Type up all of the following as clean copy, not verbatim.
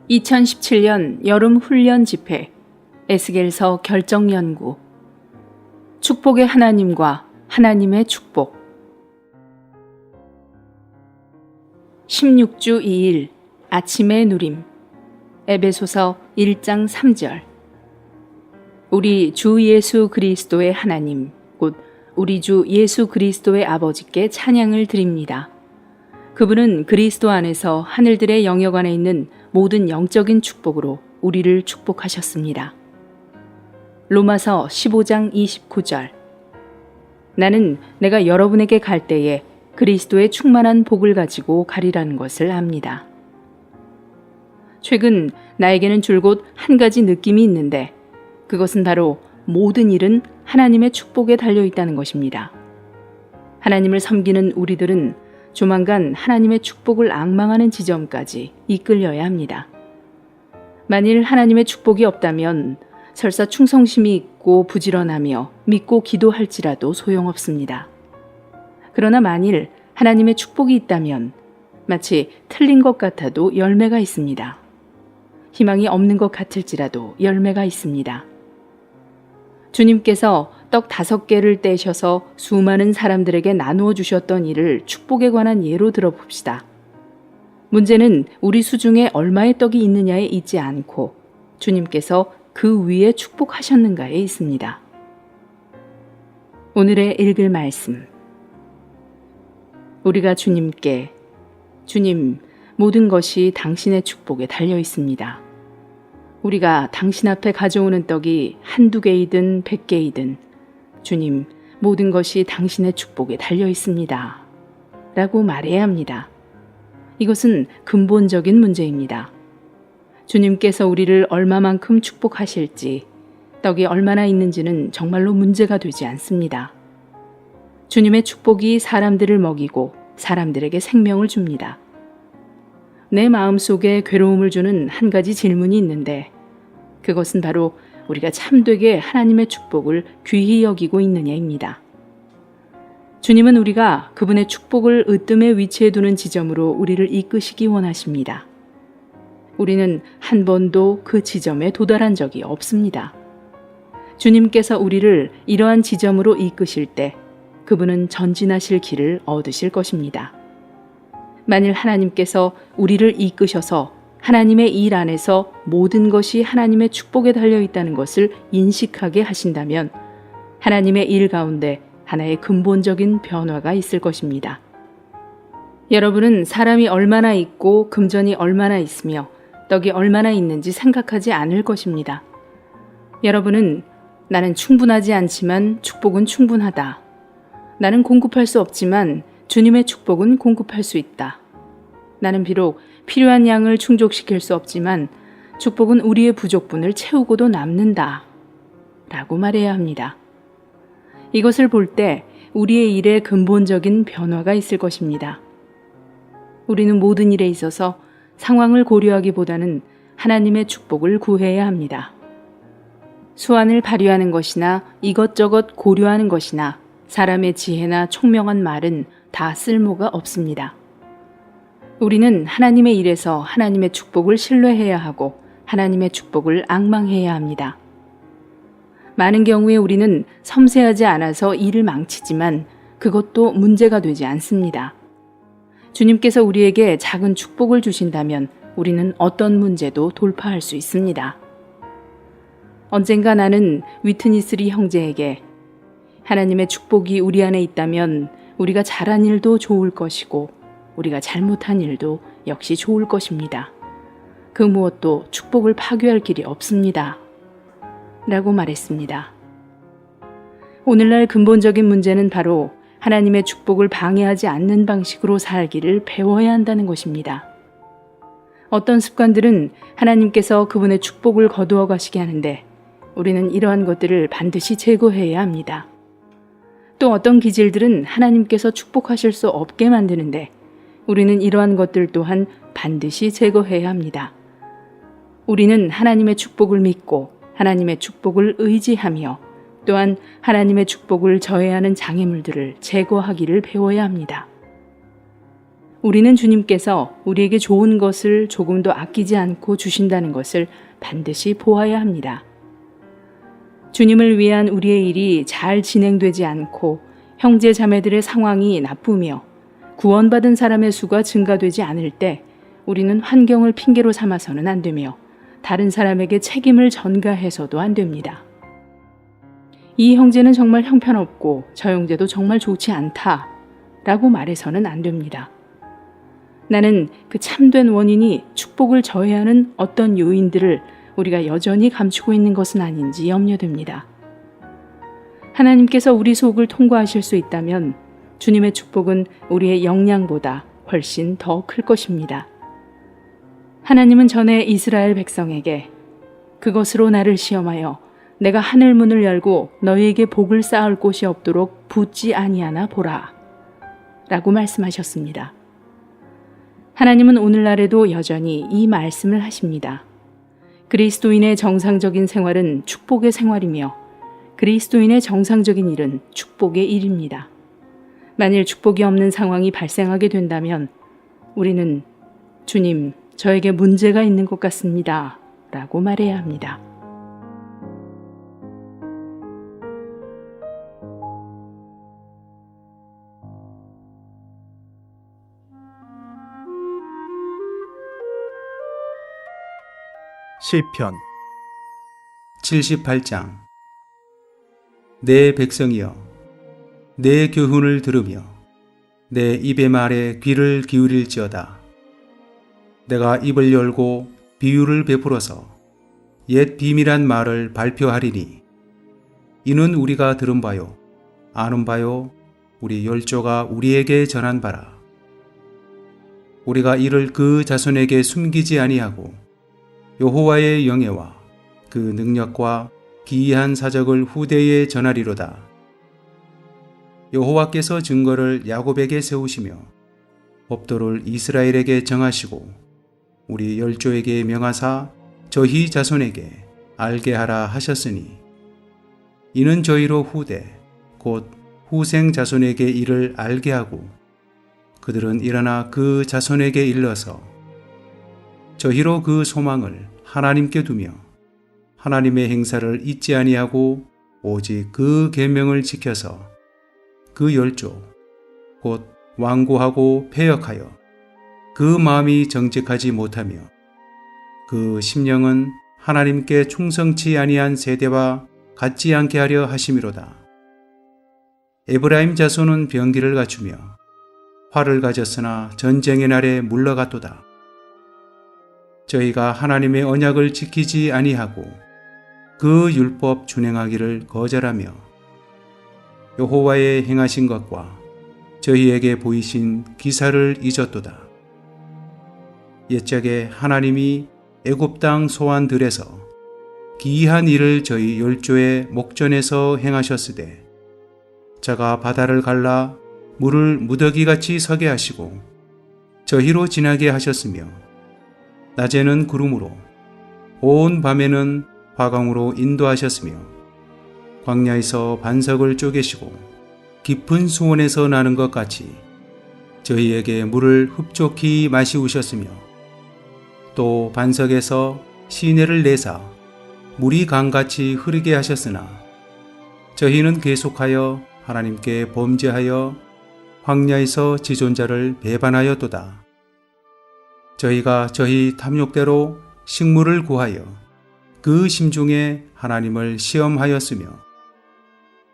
2017년 여름 훈련 집회 에스겔서 결정 연구 축복의 하나님과 하나님의 축복 16주 2일 아침의 누림 에베소서 1장 3절 우리 주 예수 그리스도의 하나님 곧 우리 주 예수 그리스도의 아버지께 찬양을 드립니다. 그분은 그리스도 안에서 하늘들의 영역 안에 있는 모든 영적인 축복으로 우리를 축복하셨습니다. 로마서 15장 29절 나는 내가 여러분에게 갈 때에 그리스도의 충만한 복을 가지고 가리라는 것을 압니다. 최근 나에게는 줄곧 한 가지 느낌이 있는데 그것은 바로 모든 일은 하나님의 축복에 달려 있다는 것입니다. 하나님을 섬기는 우리들은 조만간 하나님의 축복을 앙망하는 지점까지 이끌려야 합니다. 만일 하나님의 축복이 없다면 설사 충성심이 있고 부지런하며 믿고 기도할지라도 소용없습니다. 그러나 만일 하나님의 축복이 있다면 마치 틀린 것 같아도 열매가 있습니다. 희망이 없는 것 같을지라도 열매가 있습니다. 주님께서 떡 5개를 떼셔서 수많은 사람들에게 나누어 주셨던 일을 축복에 관한 예로 들어봅시다. 문제는 우리 수중에 얼마의 떡이 있느냐에 있지 않고 주님께서 그 위에 축복하셨는가에 있습니다. 오늘의 읽을 말씀. 우리가 주님께 주님, 모든 것이 당신의 축복에 달려 있습니다. 우리가 당신 앞에 가져오는 떡이 1~2개이든 100개이든 주님, 모든 것이 당신의 축복에 달려 있습니다. 라고 말해야 합니다. 이것은 근본적인 문제입니다. 주님께서 우리를 얼마만큼 축복하실지, 떡이 얼마나 있는지는 정말로 문제가 되지 않습니다. 주님의 축복이 사람들을 먹이고 사람들에게 생명을 줍니다. 내 마음속에 괴로움을 주는 한 가지 질문이 있는데 그것은 바로 우리가 참되게 하나님의 축복을 귀히 여기고 있느냐입니다. 주님은 우리가 그분의 축복을 으뜸의 위치에 두는 지점으로 우리를 이끄시기 원하십니다. 우리는 한 번도 그 지점에 도달한 적이 없습니다. 주님께서 우리를 이러한 지점으로 이끄실 때 그분은 전진하실 길을 얻으실 것입니다. 만일 하나님께서 우리를 이끄셔서 하나님의 일 안에서 모든 것이 하나님의 축복에 달려 있다는 것을 인식하게 하신다면 하나님의 일 가운데 하나의 근본적인 변화가 있을 것입니다. 여러분은 사람이 얼마나 있고 금전이 얼마나 있으며 떡이 얼마나 있는지 생각하지 않을 것입니다. 여러분은 나는 충분하지 않지만 축복은 충분하다. 나는 공급할 수 없지만 주님의 축복은 공급할 수 있다. 나는 비록 필요한 양을 충족시킬 수 없지만 축복은 우리의 부족분을 채우고도 남는다. 라고 말해야 합니다. 이것을 볼 때 우리의 일에 근본적인 변화가 있을 것입니다. 우리는 모든 일에 있어서 상황을 고려하기보다는 하나님의 축복을 구해야 합니다. 수완을 발휘하는 것이나 이것저것 고려하는 것이나 사람의 지혜나 총명한 말은 다 쓸모가 없습니다. 우리는 하나님의 일에서 하나님의 축복을 신뢰해야 하고 하나님의 축복을 앙망해야 합니다. 많은 경우에 우리는 섬세하지 않아서 일을 망치지만 그것도 문제가 되지 않습니다. 주님께서 우리에게 작은 축복을 주신다면 우리는 어떤 문제도 돌파할 수 있습니다. 언젠가 나는 위트니스리 형제에게 하나님의 축복이 우리 안에 있다면 우리가 잘한 일도 좋을 것이고 우리가 잘못한 일도 역시 좋을 것입니다. 그 무엇도 축복을 파괴할 길이 없습니다. 라고 말했습니다. 오늘날 근본적인 문제는 바로 하나님의 축복을 방해하지 않는 방식으로 살기를 배워야 한다는 것입니다. 어떤 습관들은 하나님께서 그분의 축복을 거두어 가시게 하는데 우리는 이러한 것들을 반드시 제거해야 합니다. 또 어떤 기질들은 하나님께서 축복하실 수 없게 만드는데 우리는 이러한 것들 또한 반드시 제거해야 합니다. 우리는 하나님의 축복을 믿고 하나님의 축복을 의지하며 또한 하나님의 축복을 저해하는 장애물들을 제거하기를 배워야 합니다. 우리는 주님께서 우리에게 좋은 것을 조금도 아끼지 않고 주신다는 것을 반드시 보아야 합니다. 주님을 위한 우리의 일이 잘 진행되지 않고 형제 자매들의 상황이 나쁘며 구원받은 사람의 수가 증가되지 않을 때 우리는 환경을 핑계로 삼아서는 안 되며 다른 사람에게 책임을 전가해서도 안 됩니다. 이 형제는 정말 형편없고 저 형제도 정말 좋지 않다 라고 말해서는 안 됩니다. 나는 그 참된 원인이 축복을 저해하는 어떤 요인들을 우리가 여전히 감추고 있는 것은 아닌지 염려됩니다. 하나님께서 우리 속을 통과하실 수 있다면 주님의 축복은 우리의 역량보다 훨씬 더 클 것입니다. 하나님은 전에 이스라엘 백성에게 그것으로 나를 시험하여 내가 하늘 문을 열고 너희에게 복을 쌓을 곳이 없도록 붓지 아니하나 보라 라고 말씀하셨습니다. 하나님은 오늘날에도 여전히 이 말씀을 하십니다. 그리스도인의 정상적인 생활은 축복의 생활이며 그리스도인의 정상적인 일은 축복의 일입니다. 만일 축복이 없는 상황이 발생하게 된다면 우리는 주님, 저에게 문제가 있는 것 같습니다 라고 말해야 합니다. 시편 78장. 내 백성이여, 내 교훈을 들으며 내 입의 말에 귀를 기울일지어다. 내가 입을 열고 비유를 베풀어서 옛 비밀한 말을 발표하리니 이는 우리가 들은 바요 아는 바요 우리 열조가 우리에게 전한 바라. 우리가 이를 그 자손에게 숨기지 아니하고 여호와의 영예와 그 능력과 기이한 사적을 후대에 전하리로다. 여호와께서 증거를 야곱에게 세우시며 법도를 이스라엘에게 정하시고 우리 열조에게 명하사 저희 자손에게 알게 하라 하셨으니 이는 저희로 후대 곧 후생 자손에게 이를 알게 하고 그들은 일어나 그 자손에게 일러서 저희로 그 소망을 하나님께 두며 하나님의 행사를 잊지 아니하고 오직 그 계명을 지켜서 그 열조 곧 완고하고 패역하여 그 마음이 정직하지 못하며 그 심령은 하나님께 충성치 아니한 세대와 같지 않게 하려 하심이로다. 에브라임 자손은 병기를 갖추며 활을 가졌으나 전쟁의 날에 물러갔도다. 저희가 하나님의 언약을 지키지 아니하고 그 율법 준행하기를 거절하며 여호와의 행하신 것과 저희에게 보이신 기사를 잊었도다. 옛적에 하나님이 애굽 땅 소환들에서 기이한 일을 저희 열조의 목전에서 행하셨으되 저가 바다를 갈라 물을 무더기같이 서게 하시고 저희로 지나게 하셨으며 낮에는 구름으로 온 밤에는 화광으로 인도하셨으며 광야에서 반석을 쪼개시고 깊은 수원에서 나는 것 같이 저희에게 물을 흡족히 마시우셨으며 또 반석에서 시내를 내사 물이 강같이 흐르게 하셨으나 저희는 계속하여 하나님께 범죄하여 광야에서 지존자를 배반하였도다. 저희가 저희 탐욕대로 식물을 구하여 그 심중에 하나님을 시험하였으며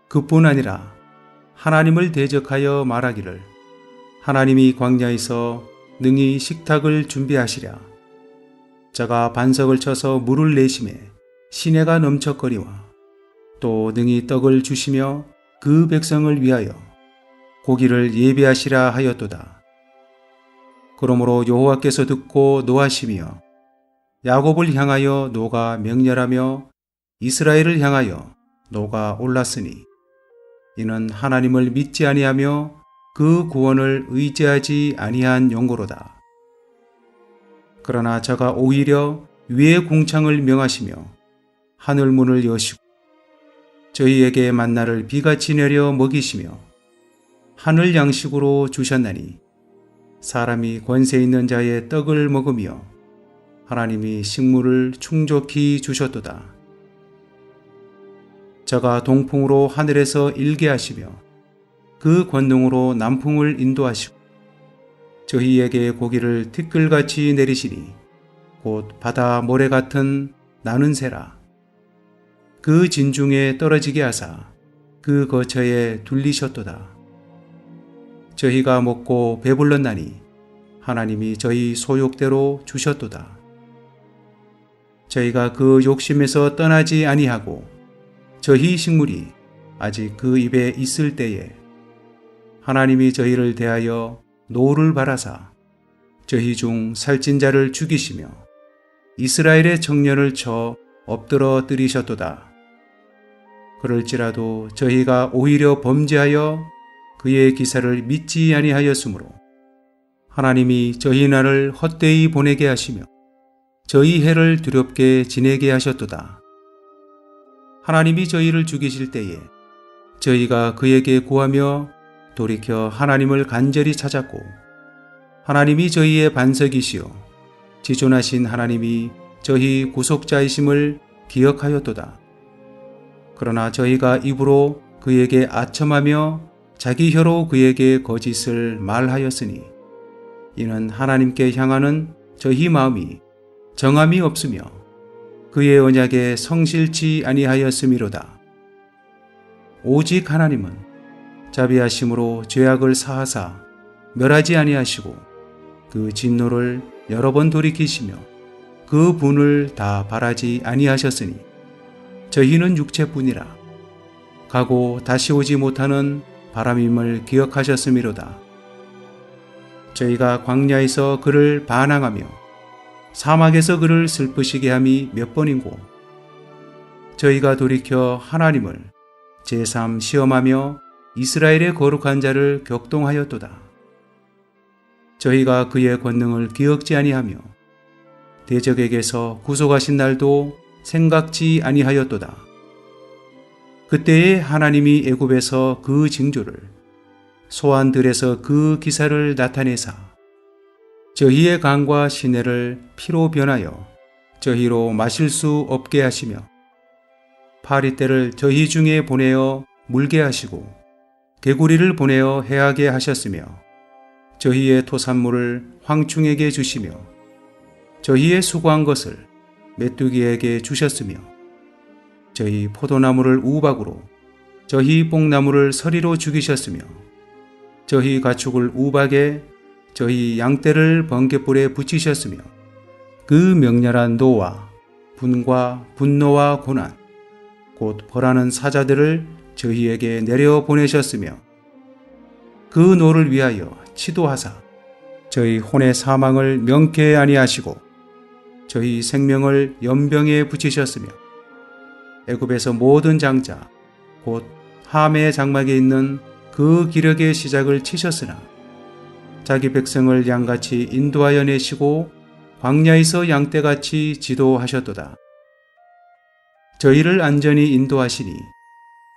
그뿐 아니라 하나님을 대적하여 말하기를 하나님이 광야에서 능히 식탁을 준비하시랴. 저가 반석을 쳐서 물을 내심에 시내가 넘쳐거리와 또 능히 떡을 주시며 그 백성을 위하여 고기를 예비하시라 하였도다. 그러므로 여호와께서 듣고 노하시며 야곱을 향하여 노가 맹렬하며 이스라엘을 향하여 노가 올랐으니 이는 하나님을 믿지 아니하며 그 구원을 의지하지 아니한 용고로다. 그러나 저가 오히려 위의 궁창을 명하시며 하늘 문을 여시고 저희에게 만나를 비같이 내려 먹이시며 하늘 양식으로 주셨나니 사람이 권세 있는 자의 떡을 먹으며 하나님이 식물을 충족히 주셨도다. 저가 동풍으로 하늘에서 일게 하시며 그 권능으로 남풍을 인도하시고 저희에게 고기를 티끌같이 내리시니 곧 바다 모래 같은 나는 새라. 그 진중에 떨어지게 하사 그 거처에 둘리셨도다. 저희가 먹고 배불렀나니 하나님이 저희 소욕대로 주셨도다. 저희가 그 욕심에서 떠나지 아니하고 저희 식물이 아직 그 입에 있을 때에 하나님이 저희를 대하여 노를 바라사 저희 중 살찐 자를 죽이시며 이스라엘의 청년을 쳐 엎드러 뜨리셨도다. 그럴지라도 저희가 오히려 범죄하여 그의 기사를 믿지 아니하였으므로 하나님이 저희 날을 헛되이 보내게 하시며 저희 해를 두렵게 지내게 하셨도다. 하나님이 저희를 죽이실 때에 저희가 그에게 구하며 돌이켜 하나님을 간절히 찾았고 하나님이 저희의 반석이시요 지존하신 하나님이 저희 구속자이심을 기억하였도다. 그러나 저희가 입으로 그에게 아첨하며 자기 혀로 그에게 거짓을 말하였으니 이는 하나님께 향하는 저희 마음이 정함이 없으며 그의 언약에 성실치 아니하였음이로다. 오직 하나님은 자비하심으로 죄악을 사하사 멸하지 아니하시고 그 진노를 여러 번 돌이키시며 그 분을 다 바라지 아니하셨으니 저희는 육체뿐이라 가고 다시 오지 못하는 바람임을 기억하셨음이로다. 저희가 광야에서 그를 반항하며 사막에서 그를 슬프시게 함이 몇 번인고 저희가 돌이켜 하나님을 제삼 시험하며 이스라엘의 거룩한 자를 격동하였도다. 저희가 그의 권능을 기억지 아니하며 대적에게서 구속하신 날도 생각지 아니하였도다. 그때에 하나님이 애굽에서 그 징조를 소환들에서 그 기사를 나타내사 저희의 강과 시내를 피로 변하여 저희로 마실 수 없게 하시며 파리떼를 저희 중에 보내어 물게 하시고 개구리를 보내어 해하게 하셨으며 저희의 토산물을 황충에게 주시며 저희의 수고한 것을 메뚜기에게 주셨으며 저희 포도나무를 우박으로 저희 뽕나무를 서리로 죽이셨으며 저희 가축을 우박에 저희 양떼를 번갯불에 붙이셨으며 그 명렬한 노와 분과 분노와 고난 곧 벌하는 사자들을 저희에게 내려 보내셨으며 그 노를 위하여 치도하사 저희 혼의 사망을 명쾌 아니하시고 저희 생명을 연병에 붙이셨으며 애굽에서 모든 장자 곧 함의 장막에 있는 그 기력의 시작을 치셨으나 자기 백성을 양같이 인도하여 내시고 광야에서 양떼같이 지도하셨도다. 저희를 안전히 인도하시니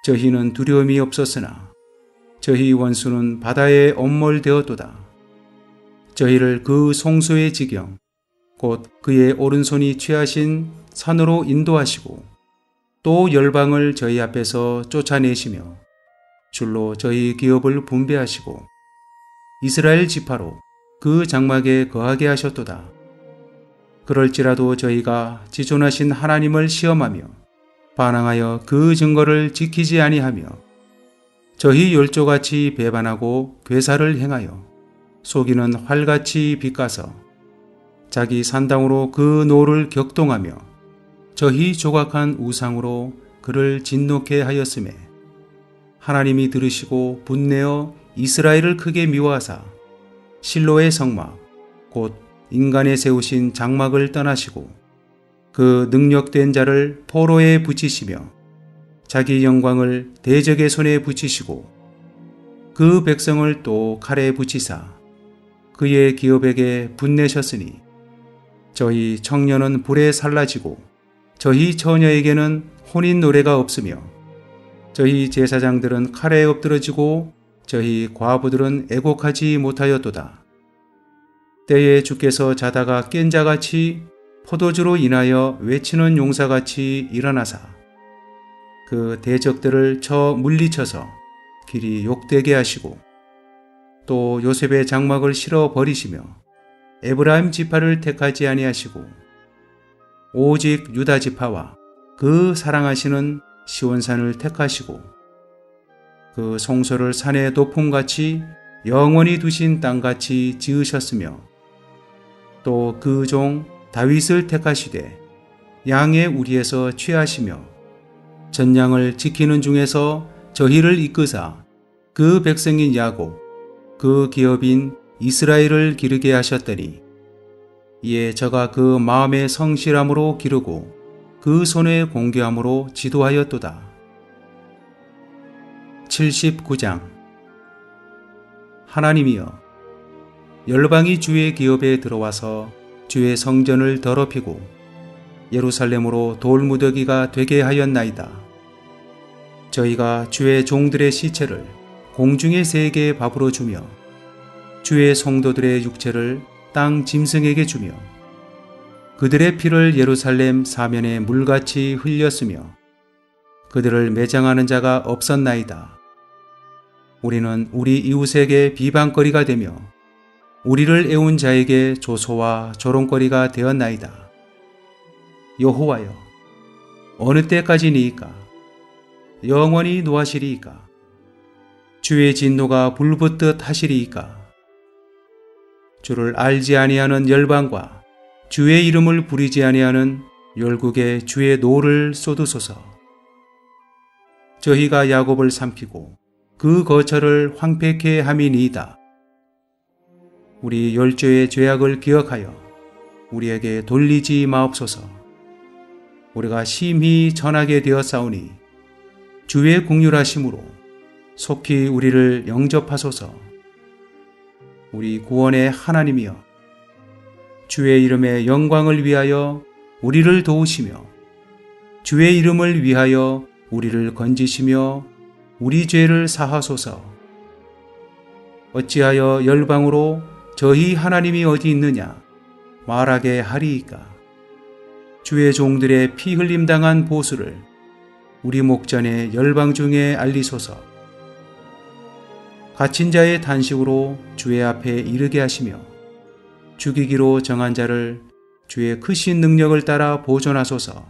저희는 두려움이 없었으나 저희 원수는 바다에 엄몰되었도다. 저희를 그 송소의 지경 곧 그의 오른손이 취하신 산으로 인도하시고 또 열방을 저희 앞에서 쫓아내시며 줄로 저희 기업을 분배하시고 이스라엘 지파로 그 장막에 거하게 하셨도다. 그럴지라도 저희가 지존하신 하나님을 시험하며 반항하여 그 증거를 지키지 아니하며 저희 열조같이 배반하고 괴사를 행하여 속이는 활같이 빗가서 자기 산당으로 그 노를 격동하며 저희 조각한 우상으로 그를 진노케 하였음에 하나님이 들으시고 분내어 이스라엘을 크게 미워하사 실로의 성막 곧 인간에 세우신 장막을 떠나시고 그 능력된 자를 포로에 붙이시며 자기 영광을 대적의 손에 붙이시고 그 백성을 또 칼에 붙이사 그의 기업에게 분내셨으니 저희 청년은 불에 살라지고 저희 처녀에게는 혼인 노래가 없으며 저희 제사장들은 칼에 엎드러지고 저희 과부들은 애곡하지 못하였도다. 때에 주께서 자다가 깬 자같이 포도주로 인하여 외치는 용사같이 일어나사 그 대적들을 쳐 물리쳐서 길이 욕되게 하시고 또 요셉의 장막을 실어 버리시며 에브라임 지파를 택하지 아니하시고 오직 유다 지파와 그 사랑하시는 시온산을 택하시고 그 성소를 산의 도품같이 영원히 두신 땅같이 지으셨으며 또 그 종 다윗을 택하시되 양의 우리에서 취하시며 전양을 지키는 중에서 저희를 이끄사 그 백성인 야곱 그 기업인 이스라엘을 기르게 하셨더니 이에 저가 그 마음의 성실함으로 기르고 그 손의 공교함으로 지도하였도다. 79장 하나님이여 열방이 주의 기업에 들어와서 주의 성전을 더럽히고 예루살렘으로 돌무더기가 되게 하였나이다. 저희가 주의 종들의 시체를 공중의 새에게 밥으로 주며 주의 성도들의 육체를 땅 짐승에게 주며 그들의 피를 예루살렘 사면에 물같이 흘렸으며 그들을 매장하는 자가 없었나이다. 우리는 우리 이웃에게 비방거리가 되며 우리를 애운 자에게 조소와 조롱거리가 되었나이다. 여호와여, 어느 때까지니이까? 영원히 노하시리이까? 주의 진노가 불붙듯 하시리이까? 주를 알지 아니하는 열방과 주의 이름을 부리지 아니하는 열국에 주의 노를 쏟으소서. 저희가 야곱을 삼키고 그 거처를 황폐케 함이니이다. 우리 열조의 죄악을 기억하여 우리에게 돌리지 마옵소서. 우리가 심히 전하게 되었사오니 주의 긍휼하심으로 속히 우리를 영접하소서. 우리 구원의 하나님이여, 주의 이름의 영광을 위하여 우리를 도우시며 주의 이름을 위하여 우리를 건지시며 우리 죄를 사하소서. 어찌하여 열방으로 저희 하나님이 어디 있느냐 말하게 하리이까? 주의 종들의 피 흘림 당한 보수를 우리 목전에 열방 중에 알리소서. 갇힌 자의 단식으로 주의 앞에 이르게 하시며 죽이기로 정한 자를 주의 크신 능력을 따라 보존하소서.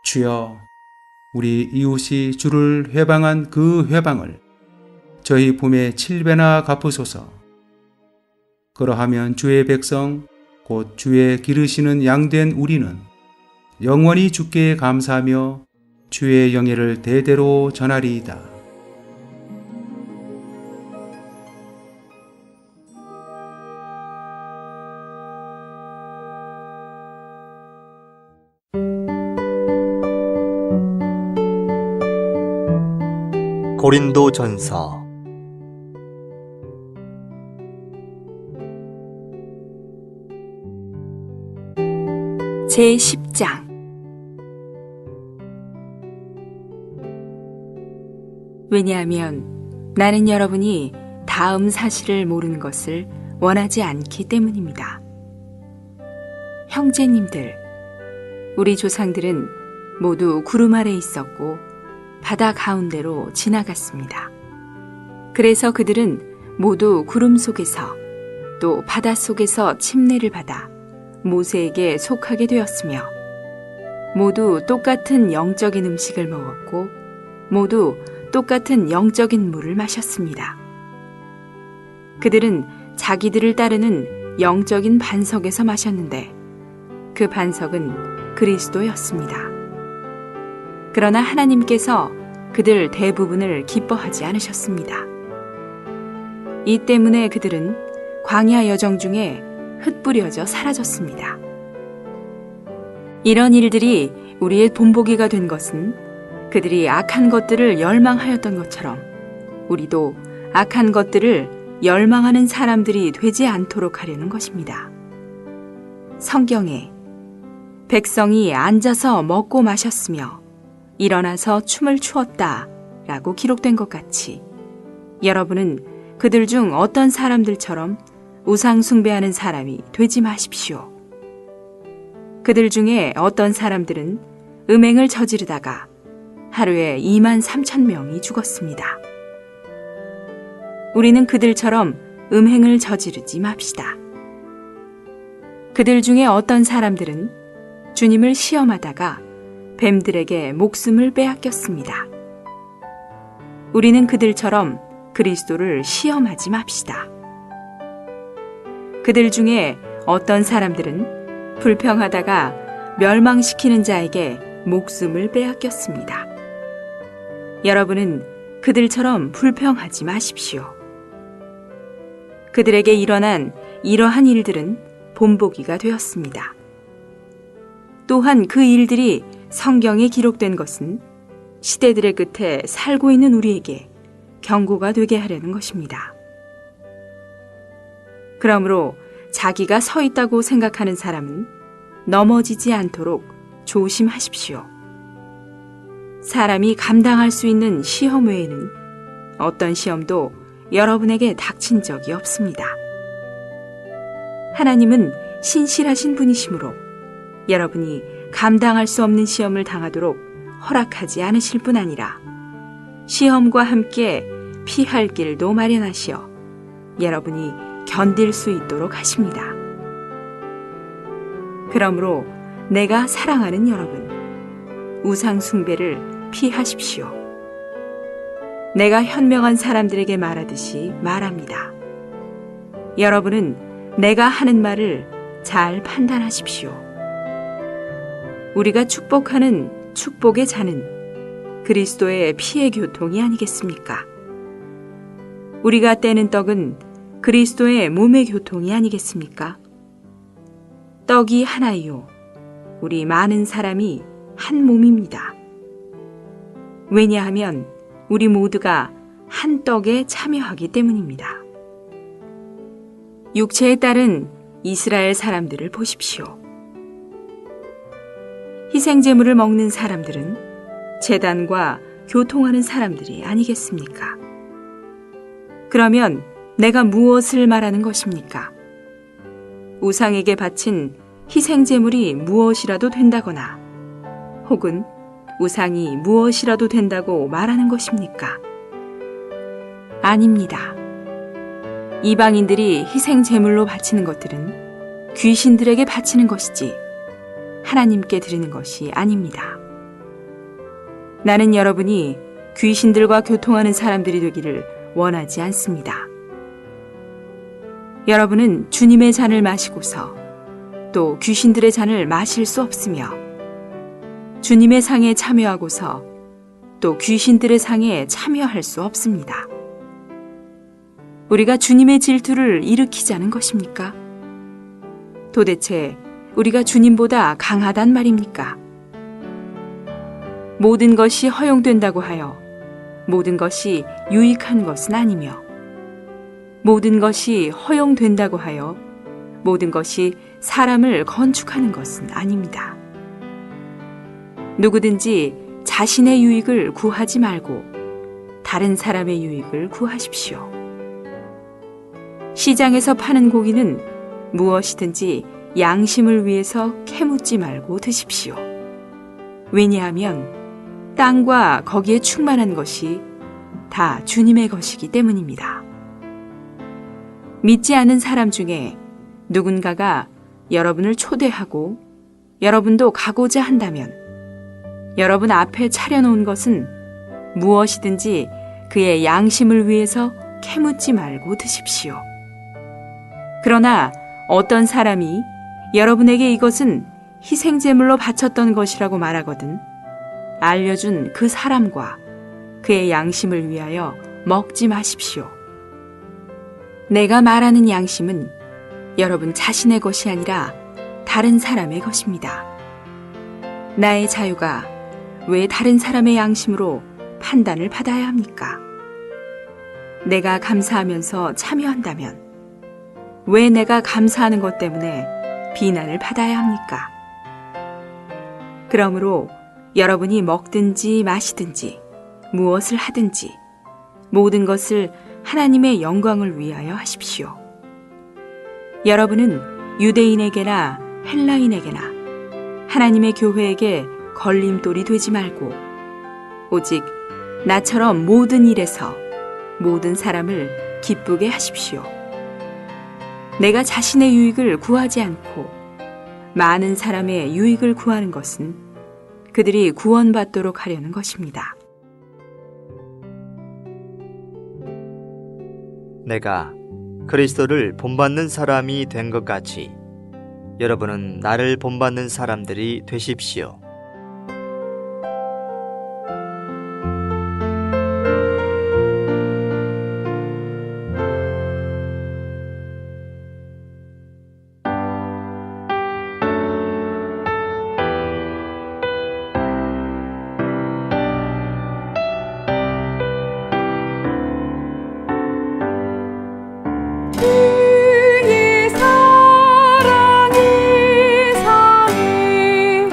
주여, 우리 이웃이 주를 회방한 그 회방을 저희 품에 7배나 갚으소서. 그러하면 주의 백성 곧 주의 기르시는 양된 우리는 영원히 주께 감사하며 주의 영예를 대대로 전하리이다. 고린도전서 제10장 왜냐하면 나는 여러분이 다음 사실을 모르는 것을 원하지 않기 때문입니다. 형제님들, 우리 조상들은 모두 구름 아래 있었고 바다 가운데로 지나갔습니다. 그래서 그들은 모두 구름 속에서 또 바다 속에서 침례를 받아 모세에게 속하게 되었으며 모두 똑같은 영적인 음식을 먹었고 모두 똑같은 영적인 물을 마셨습니다. 그들은 자기들을 따르는 영적인 반석에서 마셨는데 그 반석은 그리스도였습니다. 그러나 하나님께서 그들 대부분을 기뻐하지 않으셨습니다. 이 때문에 그들은 광야 여정 중에 흩뿌려져 사라졌습니다. 이런 일들이 우리의 본보기가 된 것은 그들이 악한 것들을 열망하였던 것처럼 우리도 악한 것들을 열망하는 사람들이 되지 않도록 하려는 것입니다. 성경에 백성이 앉아서 먹고 마셨으며 일어나서 춤을 추었다 라고 기록된 것 같이 여러분은 그들 중 어떤 사람들처럼 우상 숭배하는 사람이 되지 마십시오. 그들 중에 어떤 사람들은 음행을 저지르다가 하루에 2만 3천 명이 죽었습니다. 우리는 그들처럼 음행을 저지르지 맙시다. 그들 중에 어떤 사람들은 주님을 시험하다가 뱀들에게 목숨을 빼앗겼습니다. 우리는 그들처럼 그리스도를 시험하지 맙시다. 그들 중에 어떤 사람들은 불평하다가 멸망시키는 자에게 목숨을 빼앗겼습니다. 여러분은 그들처럼 불평하지 마십시오. 그들에게 일어난 이러한 일들은 본보기가 되었습니다. 또한 그 일들이 성경에 기록된 것은 시대들의 끝에 살고 있는 우리에게 경고가 되게 하려는 것입니다. 그러므로 자기가 서 있다고 생각하는 사람은 넘어지지 않도록 조심하십시오. 사람이 감당할 수 있는 시험 외에는 어떤 시험도 여러분에게 닥친 적이 없습니다. 하나님은 신실하신 분이시므로 여러분이 감당할 수 없는 시험을 당하도록 허락하지 않으실 뿐 아니라 시험과 함께 피할 길도 마련하시어 여러분이 견딜 수 있도록 하십니다. 그러므로 내가 사랑하는 여러분, 우상 숭배를 피하십시오. 내가 현명한 사람들에게 말하듯이 말합니다. 여러분은 내가 하는 말을 잘 판단하십시오. 우리가 축복하는 축복의 잔은 그리스도의 피의 교통이 아니겠습니까? 우리가 떼는 떡은 그리스도의 몸의 교통이 아니겠습니까? 떡이 하나이요, 우리 많은 사람이 한 몸입니다. 왜냐하면 우리 모두가 한 떡에 참여하기 때문입니다. 육체에 따른 이스라엘 사람들을 보십시오. 희생제물을 먹는 사람들은 제단과 교통하는 사람들이 아니겠습니까? 그러면 내가 무엇을 말하는 것입니까? 우상에게 바친 희생제물이 무엇이라도 된다거나 혹은 우상이 무엇이라도 된다고 말하는 것입니까? 아닙니다. 이방인들이 희생제물로 바치는 것들은 귀신들에게 바치는 것이지 하나님께 드리는 것이 아닙니다. 나는 여러분이 귀신들과 교통하는 사람들이 되기를 원하지 않습니다. 여러분은 주님의 잔을 마시고서 또 귀신들의 잔을 마실 수 없으며 주님의 상에 참여하고서 또 귀신들의 상에 참여할 수 없습니다. 우리가 주님의 질투를 일으키자는 것입니까? 도대체 우리가 주님보다 강하단 말입니까? 모든 것이 허용된다고 하여 모든 것이 유익한 것은 아니며 모든 것이 허용된다고 하여 모든 것이 사람을 건축하는 것은 아닙니다. 누구든지 자신의 유익을 구하지 말고 다른 사람의 유익을 구하십시오. 시장에서 파는 고기는 무엇이든지 양심을 위해서 캐묻지 말고 드십시오. 왜냐하면 땅과 거기에 충만한 것이 다 주님의 것이기 때문입니다. 믿지 않는 사람 중에 누군가가 여러분을 초대하고 여러분도 가고자 한다면 여러분 앞에 차려놓은 것은 무엇이든지 그의 양심을 위해서 캐묻지 말고 드십시오. 그러나 어떤 사람이 여러분에게 이것은 희생제물로 바쳤던 것이라고 말하거든 알려준 그 사람과 그의 양심을 위하여 먹지 마십시오. 내가 말하는 양심은 여러분 자신의 것이 아니라 다른 사람의 것입니다. 나의 자유가 왜 다른 사람의 양심으로 판단을 받아야 합니까? 내가 감사하면서 참여한다면 왜 내가 감사하는 것 때문에 비난을 받아야 합니까? 그러므로 여러분이 먹든지 마시든지 무엇을 하든지 모든 것을 하나님의 영광을 위하여 하십시오. 여러분은 유대인에게나 헬라인에게나 하나님의 교회에게 걸림돌이 되지 말고 오직 나처럼 모든 일에서 모든 사람을 기쁘게 하십시오. 내가 자신의 유익을 구하지 않고 많은 사람의 유익을 구하는 것은 그들이 구원받도록 하려는 것입니다. 내가 그리스도를 본받는 사람이 된 것 같이 여러분은 나를 본받는 사람들이 되십시오. 그의 사랑이 상해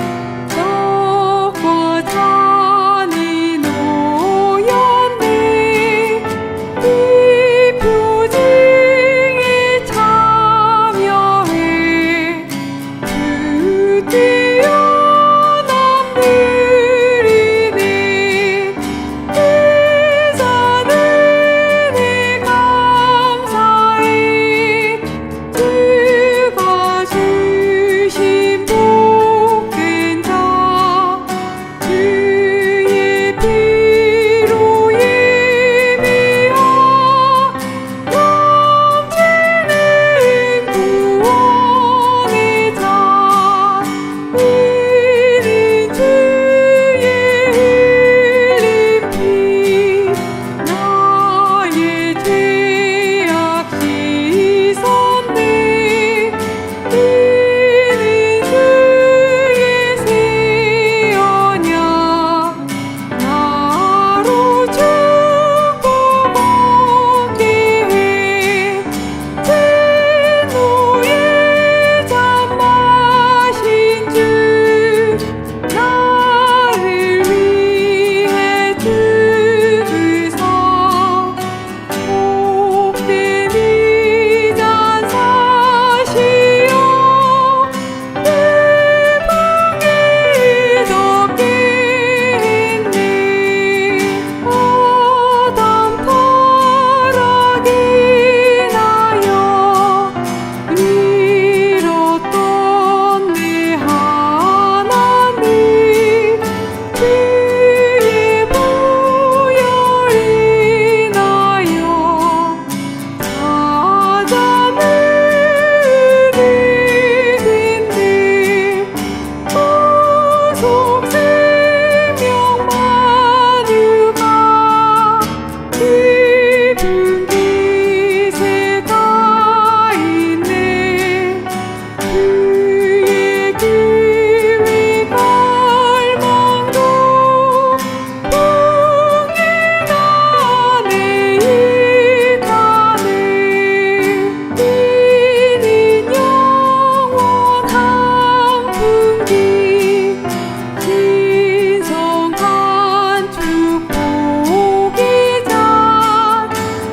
떡과 잔이 놓였네. 이 표징에 참여해 그 뛰어난 들이네. 내 자는 내 감사해 주가 주신 복된 자 그의 피로 예비하여 넘치는 구원의 자 이는 주의 흘린 피 나의 죄악 씻었네. 이는 주의 새 언약 나로 축복 얻게 해. 진노의 잠 마신 주 나를 위해 죽으사 복된 이 잔 사시어 내 방에 덮게 했네. 아담 타락에 나여 잃었던 내 하나님 주의 보혈 인하여 찾아내는 은혜인데 구속 생명 만유가 깊은 빛에 가 있네. 그의 기위 갈망도 풍기가 내 입가네. 이는 영원한 풍기 신성한 축복의 잔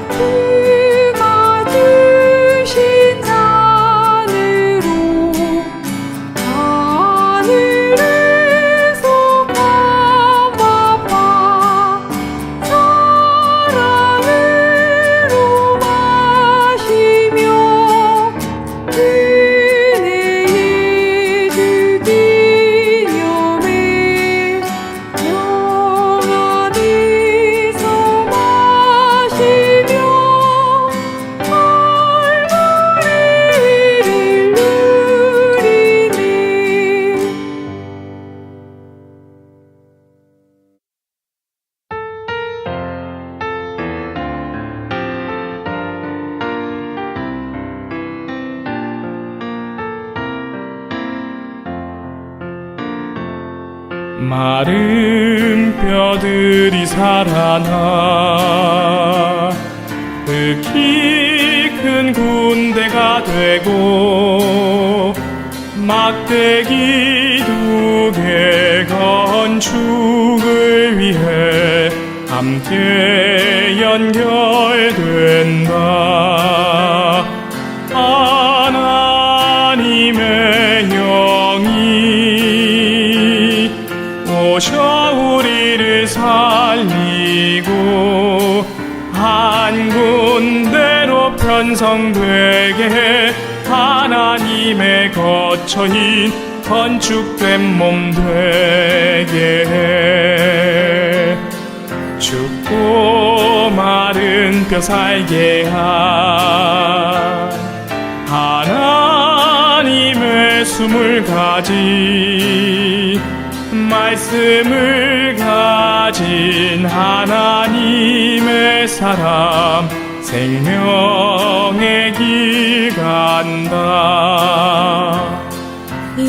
그가 주신 잔으로 하늘에서 감아봐 사랑으로 마시며 은혜의 주 기념해 영 안에서 마시며 얼굴을 누리네. 마른 뼈들이 살아나 흙이 큰 군대가 되고 막대기 2개 건축을 위해 함께 연결된다. 하나 살리고 한 군데로 편성되게 해 하나님의 거처인 건축된 몸 되게 해 죽고 마른 뼈 살게 한 하나님의 숨을 가진 말씀을 가진 하나님의 사람 생명의 길 간다.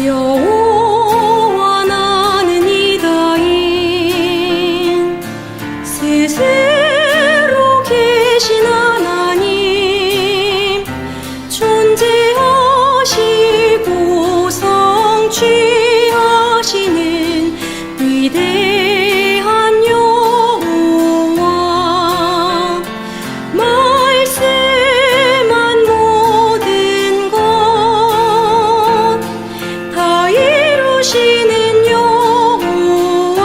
여호와 나는 이다인 스스로 계신 하나님 존재하시고 성취하시는 위대한 여호와 말씀한 모든 것 다 이루시는 여호와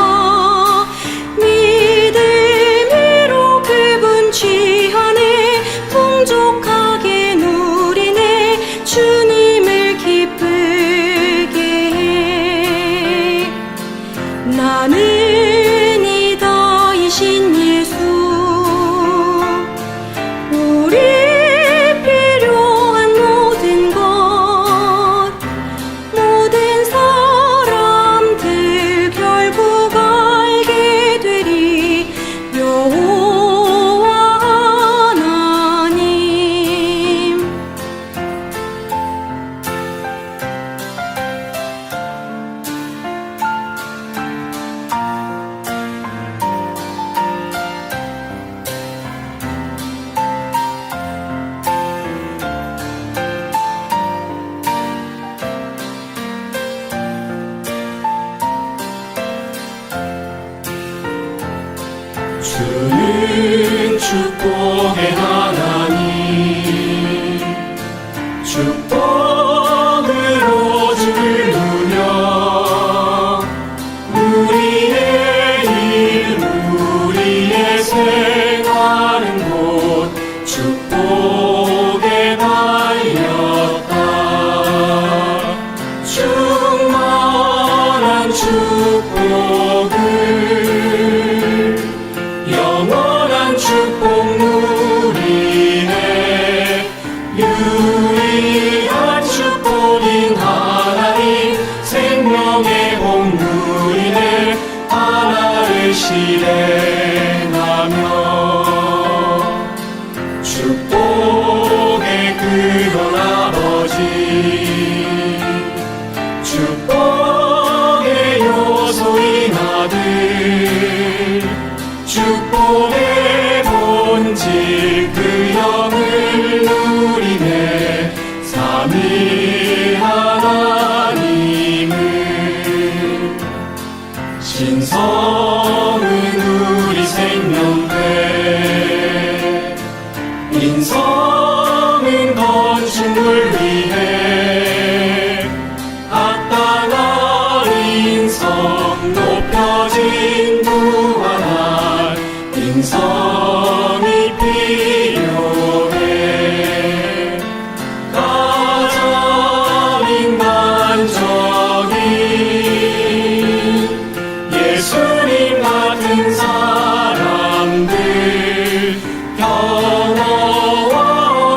믿음으로 그분 취하네 풍족하게 누리네 주님을 기쁘게 해 나는 이다이신 예수 우리 필요한 모든 것 모든 사람들 결국 알게 되리 여호와 하나님 주는 축복의 하나님 축복으로 주를 누려 우리의 일 우리의 생활은 곧 축복에 달렸다 충만한 축복을 영원한 축복 누리네 유일한 축복인 하나님 생명의 복 누리네 하나를 실행하며 축복의 그런 아버지 축복의 요소인 아들 축복의 본질 그 영을 누리네 삼위 하나님을 신성은 우리 생명대 인성은 건축물 위해 합당한 인성 높여진 무한한 인성이 필요해 가장 인간적인 예수님 같은 사람들 평화와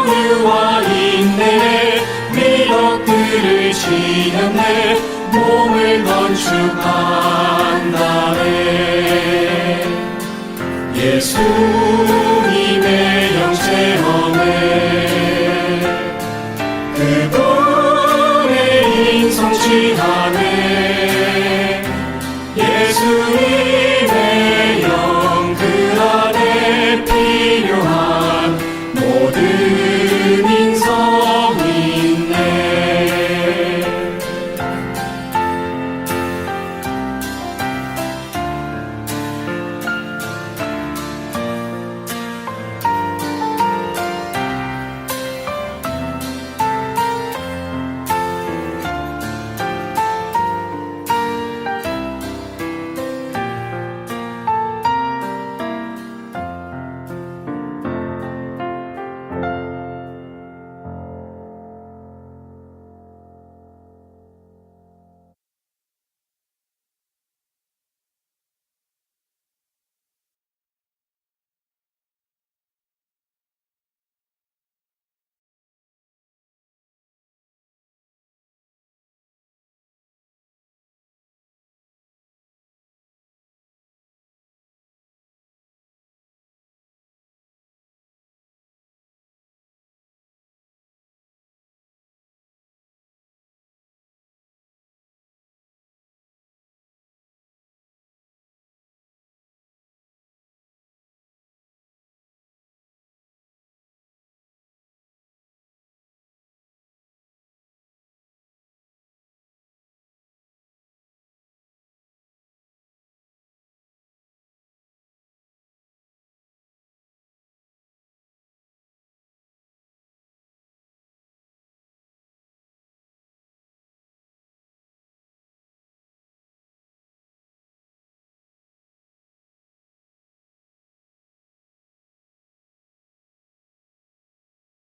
온유와 인내 미덕들을 지녔네 몸을 건축한다네 예수님의 영체험에 그분의 인성 취하네